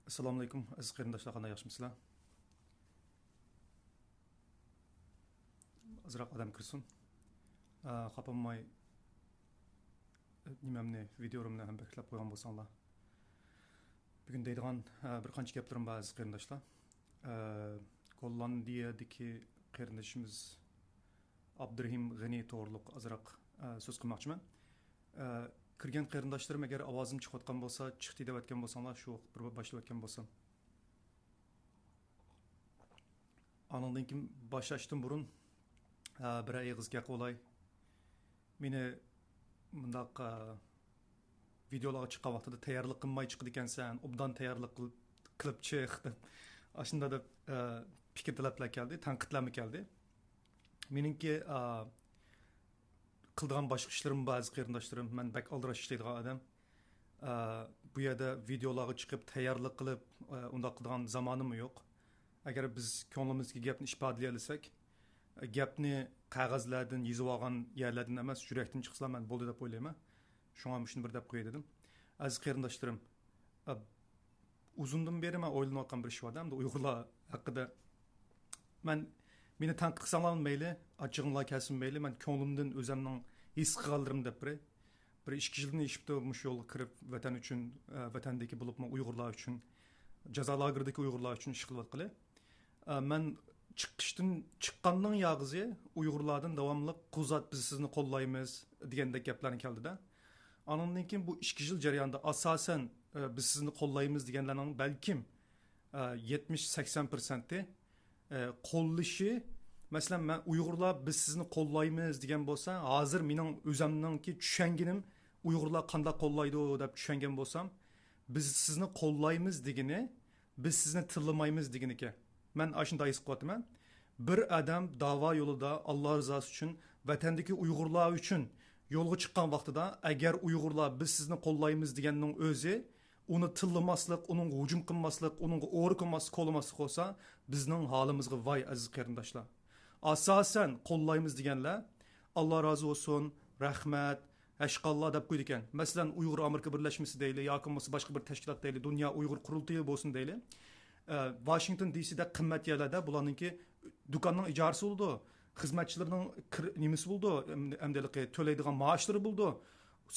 Assalomu alaykum aziz qarindoshlar, qanday yaxshimisizlar? Ozroq odam kirsin. Xafaolmay nimamni videomni ham boshlab qo'ygan bo'lsanglar. Bugun deydigan bir qancha gaplarim bor aziz qarindoshlar. Gollandiyadagi qarindoshimiz Abdurahim G'ani to'g'riliq ozroq so'z qilmoqchiman. Kirgan qarindoshlarim agar ovozim chiqayotgan bo'lsa, chiqdi deb aytgan bo'lsanglar, shu bir boshlab o'tgan bo'lsam. Anandan keyin boshlashdan burun bir og'iz gap olay. Meni bundaq videolarga chiqqan vaqtida tayyorlik qilmay chiqdi ekansan, obdan tayyorlik qilib chiq deb ashunda deb fikr talablar keldi, tanqidlar keldi. Meningki qildigan boshqa ishlarim bor aziz qarindoshlarim. Men bak aldirash ishlaydigan odam. Bu yerda videolarga chiqib tayyorlik qilib unda qildigan zamonim yo'q. Agar biz ko'nglimizga gapni ifodalay olsak, gapni qog'ozlardan yozib olgan yerlardan emas, yurakdan chiqsa men bo'ldi deb o'ylayman. Shunga shuni bir deb qo'yay dedim. Aziz qarindoshlarim, uzundan beri men o'ylanayotgan bir ish bor hamda Uyg'urlar haqida. Meni tanqid qilsanglar mayli, achchig'inglar kelsin mayli, men ko'nglimdan o'zimning his qilganlarim deb bir 2 yildan ishibdi mush yo'lga kirib vatan uchun, vatandagi bo'lib Uyg'urlar uchun, jazo lageridagi Uyg'urlar uchun ish qilyapqili. Men chiqqanning yog'izi Uyg'urlardan davomli quzat biz sizni qo'llaymiz degandek gaplarni keldida. Andan keyin bu 2 yil jarayonida asosan biz sizni qo'llaymiz deganlarning balkim 70-80% qo'llashi. Masalan, men Uyg'urlar biz sizni qo'llaymiz degan bo'lsa, hozir mening o'zimningki tushunganim Uyg'urlar qanday qo'llaydi deb tushungan bo'lsam, biz sizni qo'llaymiz degani, biz sizni tillamaymiz degani ekan. Men ashunday his qilyapman. Bir odam da'vo yo'lida Alloh rizosi uchun, vatandagi Uyg'urlar uchun yo'lga chiqqan vaqtida, agar Uyg'urlar biz sizni qo'llaymiz deganning o'zi uni tillamaslik, uning hujum qilmaslik, uning o'g'ri qilmaslik, qo'llamaslik bo'lsa, bizning holimizga voy aziz qarindoshlar. Asosan qo'llaymiz deganlar Alloh rozi bo'lsin, rahmat, hashqalloh deb qo'ydi ekan. Masalan, Uyg'ur Amerika birlashmasi deyli, yoki bo'lmasa boshqa bir tashkilot deyli, Dunyo Uyg'ur qurultiyi bo'lsin deyli. Washington DC'da qimmat yerlarda bularningki do'konning ijarasi bo'ldi, xizmatchilarning nimasi bo'ldi, hamdaligi to'laydigan maoshlari bo'ldi.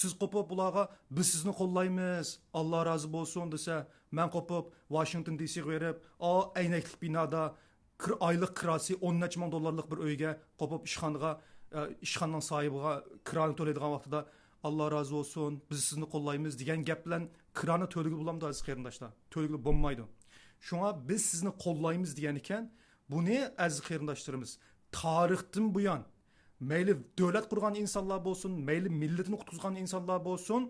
Siz qo'pib bularga biz sizni qo'llaymiz, Alloh rozi bo'lsin desa, men qo'pib Washington DC'ga berib, aynakli binoda aylık kirası 10 neçə min dollarlıq bir öyge qopup işxanның sahibiga kiranı tölaydigan vaqtida Allah razı olsun, biz sizni qo'llaymiz degan gap bilan kiranı töləgil bulamdı aziz qarindoshlar. Töləgil bo'lmaydi. Shunga biz sizni qo'llaymiz degan ekan, buni aziz qarindoshlarimiz tarixdan buyon mayli davlat qurgan insonlar bo'lsin, mayli millatini qutqizgan insonlar bo'lsin,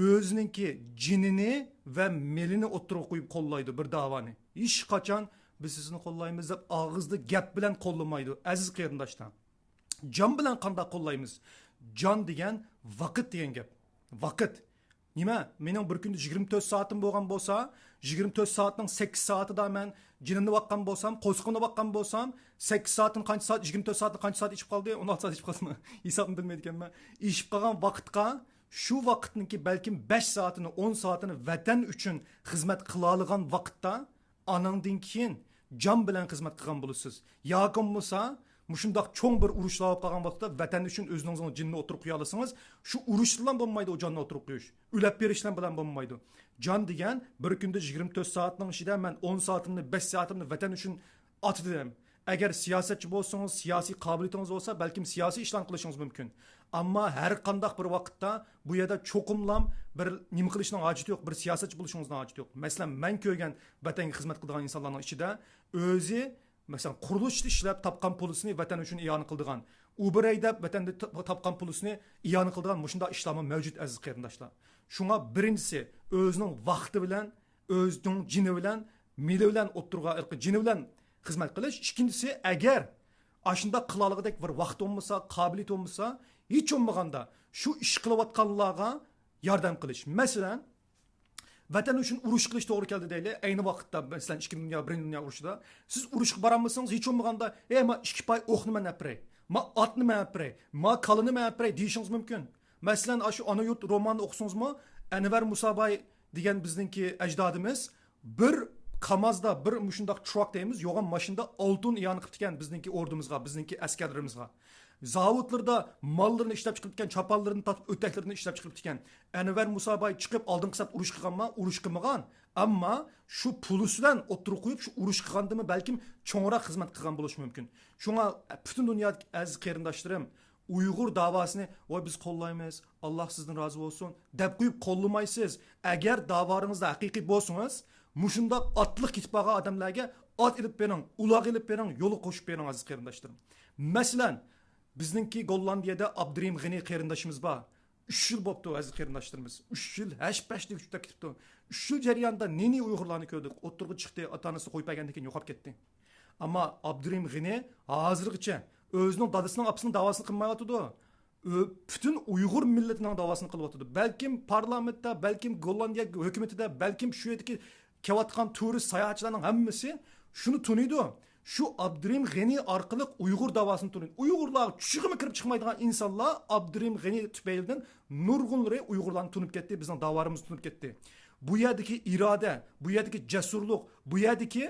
o'zininki jinini va melini o'tirib qo'yib qo'llaydi bir davoni. Hech qachon biz sizni qo'llaymiz deb og'izda gap bilan qo'llamaydi aziz qarindoshlar. Jon bilan qanday qo'llaymiz? Jon degan vaqt degan gap. Vaqt. Nima? Mening bir kunda 24 soatim bo'lgan bo'lsa, 24 soatning 8 soatida men jinimni vaqқан bo'lsam, qo'sqinni vaqқан bo'lsam, 8 soatning qancha soat, 24 soatning qancha soat ichib qoldi? 16 soat ichib qolsam, hisobni bilmaydi ekanman. Ichib qolgan vaqtga shu vaqtniki balkim 5 soatini, 10 soatini vatan uchun xizmat qila olgan vaqtda anandan keyin jon bilan xizmat qilgan bo'lasiz. Yoki bo'lsa, mushundaq cho'ng bir urushlar olib qolgan vaqtda vatan uchun o'ziningizning jinni o'tirib qo'ya olasangiz, shu urush bilan bo'lmaydi o jonni o'tirib qo'yish. Ulab berishlar bilan bo'lmaydi. Jon degan bir kunda 24 soatning ichida men 10 soatimni, 5 soatimni vatan uchun atdim. Agar siyosatchi bo'lsangiz, siyosiy qobiliyatingiz bo'lsa, balkim siyosiy ishlar qilishingiz mumkin. Ammo har qanday bir vaqtda bu yerda cho'qimlam bir nima qilishning hojati yo'q, bir siyosatchi bo'lishingizning hojati yo'q. Masalan, men ko'rgan vatanga xizmat qilgan insonlarning ichida o'zi masalan qurilishda ishlab topgan pulisini vatan uchun iyona qildigan, Uber haydab vatanda topgan pulisini iyona qildigan mushunda ishlar mavjud aziz qarindoshlar. Shunga birinchisi o'zining vaqti bilan, o'zining jini bilan, mili bilan o'tirgan, jini bilan xizmat qilish. Ikkinchisi, agar ashunda qilaligidek bir vaqt bo'lmasa, qobiliyat bo'lmasa, hech bo'lmaganda shu ish qilayotganlarga yordam qilish. Masalan, vatan uchun urush qilish to'g'ri keldi deyli. Ayni vaqtda masalan 2 dunyo, 1 dunyo urushida siz urushga borolmasangiz, hech bo'lmaganda, ma 2 pay o'qni men apray, ma otni men apray, ma qalini men apray deyishingiz mumkin. Masalan, shu ana yurt romanni o'qisangizmi, Anvar Musabay degan bizningki ajdodimiz bir Kamazda bir muşundaq truck deymiz, yo'g'on mashinada oltin iyon qilib ekan bizningki ordumizga, bizningki askarlarimizga. Zavodlarda mallarını ishlab chiqib ekan, chapallarını tatib o'taklarini ishlab chiqib ekan. Anvar Musabay chiqib oldingi saf urush qilganmi? Urush qilmagan. Ammo shu puli bilan o'tirib qo'yib shu urush qilgandimi balkim cho'ngroq xizmat qilgan bo'lishi mumkin. Shunga butun dunyodagi aziz qarindoshlarim, Uyg'ur davosini voy biz qo'llaymiz, Alloh sizdan rozi bo'lsin deb qo'yib qo'llamaysiz. Agar davoringizda haqiqiy bo'lsangiz, mushundoq otliq ketib qolgan odamlarga ot ilib bering, uloq ilib bering, yo'li qo'shib bering aziz qarindoshlarim. Masalan, bizningki Gollandiyada Abdurim G'ani qarindoshimiz bor. 3 yil bo'pti aziz qarindoshlarimiz. 3 yil hash-pashlik uchda ketibdi. 3 yil jarayonida neni Uyg'urlarni ko'rdik. O'tirg'i chiqdi, ota-onasi qo'yib bergandan keyin yo'qolib ketdi. Ammo Abdurim G'ani hozirgacha o'zining dadasining apasining davosini qilmayotdi. Bütün Uyg'ur millatining davosini qilyotdi. Balkim parlamentda, balkim Gollandiya hukumatida, balkim shu yerdagi kelayotgan turist sayohatchilarning hammasi shuni tuniydi. Şu Abdurim G'ani orqali Uyg'ur davosini tuniydi. Uyg'urlar tushig'imi kirib chiqmaydigan insonlar Abdurim G'ani tufaylidan nurg'unlari Uyg'urlarni tunib ketdi, bizning davorimizni tunib ketdi. Bu yerdagi iroda, bu yerdagi jasurlik, bu yerdagi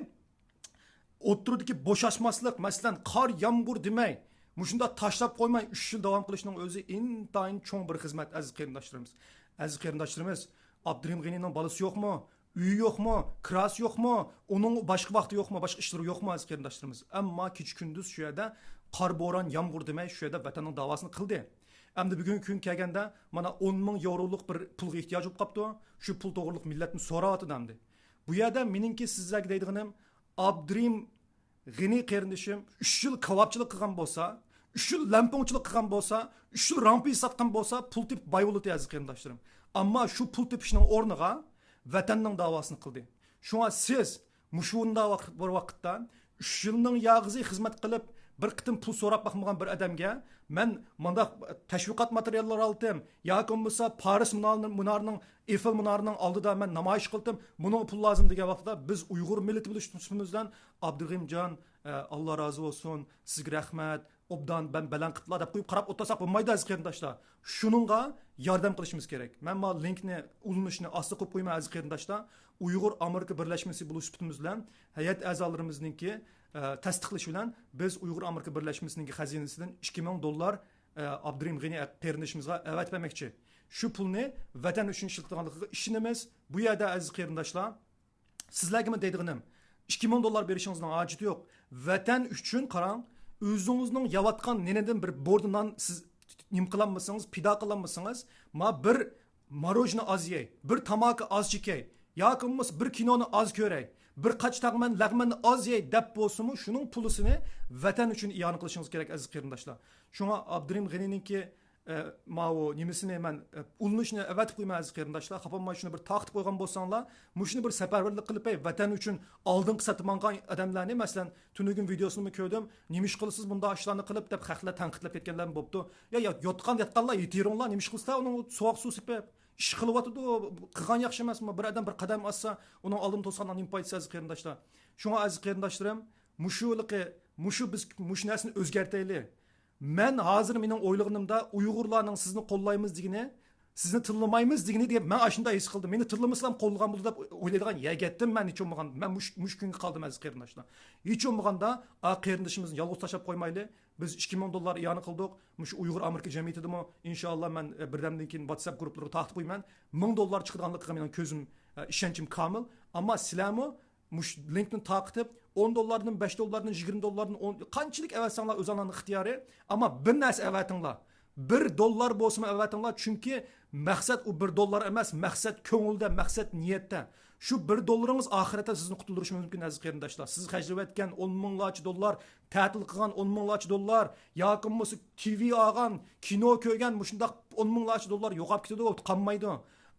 o'tirdiki bo'shashmaslik, masalan, qor yomg'ir demay, mushunda tashlab qo'ymay 3 yil davom qilishning o'zi intayin cho'ng bir xizmat aziz qarindoshlarimiz. Aziz qarindoshlarimiz, Abdurim G'anining bolasi yo'qmi? Uyi yo'qmi? Kirasi yo'qmi? Uning boshqa vaqti yo'qmi? Boshqa ishlari yo'qmi aziz qarindoshlarimiz? Ammo kecha kunduz shu yerda qor bo'ron, yomg'ir demay shu yerda vatanning davosini qildi. Endi bugungi kun kelganda mana 10 ming yevroluk bir pulga ehtiyoj bo'lib qopti. Shu pul to'g'riliq millatni so'rayotdi demdi. Bu yerda meningki sizlarga deydiganim Abdurim G'ani qarindishim 3 yil kavobchilik qilgan bo'lsa, 3 yil lampongchilik qilgan bo'lsa, 3 yil rampi sotgan bo'lsa, pul tip boy bo'ladi aziz qarindoshlarim. Ammo shu pul tepishning o'rniga vatanning davosini qildi. Shunga siz mushunda bir vaqtdan 3 yilning yog'izi xizmat qilib bir qitim pul so'rab baxmagan bir odamga men mundaq tashviqot materiallar oldim yoki bo'lmasa Paris munarining Eiffel munarining oldida men namoyish qildim. Buning pul lozim degan vaqtda biz Uyg'ur millati bilishimizdan Abdurahimjon Alloh rozi bo'lsin, sizga rahmat, obdan ben baland qitlar deb qo'yib qarab o'tsaq bo'lmaydi aziz qarindoshlar. Shuningga yordam qilishimiz kerak. Men ma linkni ulinishni asli qo'yib qo'yman aziz qarindoshlar. Uyg'ur Amerika birlashmasi bo'lishimiz bilan hay'at a'zolarimingniki tasdiqlash bilan biz Uyg'ur Amerika birlashmasining xazinasidan $2000 Abdurim G'ani qarindishimizga avat bermoqchi. Shu pulni vatan uchun ishlatganligiga ishonamiz. Bu yerda aziz qarindoshlar, sizlarga men deydiganim $2000 berishingizning hojati yo'q. Vatan uchun qarang, o'zingizning yavatgan nenidan bir bordinan siz nim qilolmasangiz, pido qilolmasangiz, ma bir marojni az yey, bir tamaki az chekay, yoki bir kinoni az ko'ray, bir qaç taqman lag'manni az yey deb bo'lsa-mu, shuning pulisini vatan uchun iyon qilishingiz kerak aziz qarindoshlar. Shunga Abdurim G'anininki mao nimisini men ulinishni avatib qo'yman aziz qarindoshlar. Xafaman shuni bir taqtib qo'ygan bo'lsanglar, mushuni bir safarbarlik qilib vatan uchun oldingi satmangan odamlarni, masalan, tunugun videosini ko'rdim. Nimish qilsiz bunda ishlarni qilib deb xalqlar tanqidlab ketganlar bo'pti. Ya yotganlar yetiringlar, nimish qilsa uni sovuq suv sepib ish qilyotdi, qilgan yaxshi emasmi? Bir odam bir qadam assa, uning oldini to'sgandan nima foydasi aziz qarindoshlar? Shunga aziz qarindoshlarim, mushu biz mush narsani o'zgartaylik. Men hozir mening o'ylaganimda Uyg'urlarning sizni qo'llaymiz degini, sizni tillamaymiz degini deb men ashunda his qildim. Meni tillamasam qo'llagan bo'ldi deb o'ylaydigan yagatdim men hech bo'lmagan. Men mush kunga qoldim aziz qarindoshlar. Hech bo'lmaganda qarindishimizni yolg'iz tashlab qo'ymaylik. Biz $2000 iyoni qildik. Mush Uyg'ur Amerika jamiyatidami inshaalloh men birdamdan keyin WhatsApp guruhlariga taqib qo'yman. $1000 chiqadiganligiga mening ko'zim ishonchim komil. Ammo sizlarmi mush linkni taqib $10'dan $5'dan $20'dan qanchalik avatsanglar o'zinglarning ixtiyori, ammo bir narsa avatinglar. $1 bo'lsa avatinglar, chunki maqsad u $1 emas, maqsad ko'ngilda, maqsad niyatda. Shu $1 oxiratda sizni qutuldirishi mumkin aziz qarindoshlar. Siz xarjlayotgan 10 minglarcha dollar, ta'til qilgan 10 minglarcha dollar, yoki bo'lsa TV olgan, kino ko'rgan mushundaq 10 minglarcha dollar yo'qolib ketadi, qolmaydi.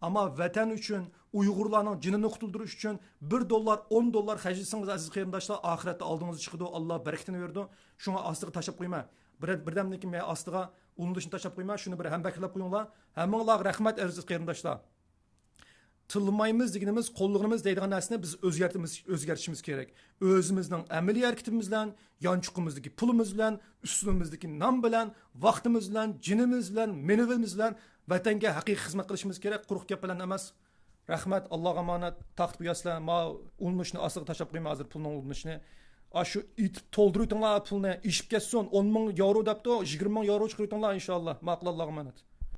Ama vatan uchun, Uyg'urlarning jinini qutuldirish uchun $1, $10 xarjlasangiz aziz qarindoshlar, oxiratda oldingizga chiqadi. Alloh barakatini berdi. Shunga ostiga tashab qo'yma. Birdamdan keyin men ostiga ulinishni tashab qo'yma. Shuni bir hambakilab qo'yinglar. Hammanglar rahmat aziz qarindoshlar. Tilmaymiz deganimiz, qo'llig'imiz deydigan narsani biz o'zgartishimiz kerak. O'zimizning amaliy harakatimiz bilan, yonchuqimizdagi pulimiz bilan, ustunimizdagi nom bilan, vaqtimiz bilan, jinimiz bilan, menivimiz bilan vatanga haqiqiy xizmat qilishimiz kerak. Quruq gap bilan emas. Rahmat, Allohga omonat, taxt qo'yasizlar. Ma ulinishni ostiga tashlab qo'yma hozir pulning ulinishni. Shu itib to'ldirib o'tinglar pulni, ishib ketsin. 10 ming yevro debdi, 20 ming yevro chiqarib o'tinglar inshaalloh. Ma'qul, Allohga omonat.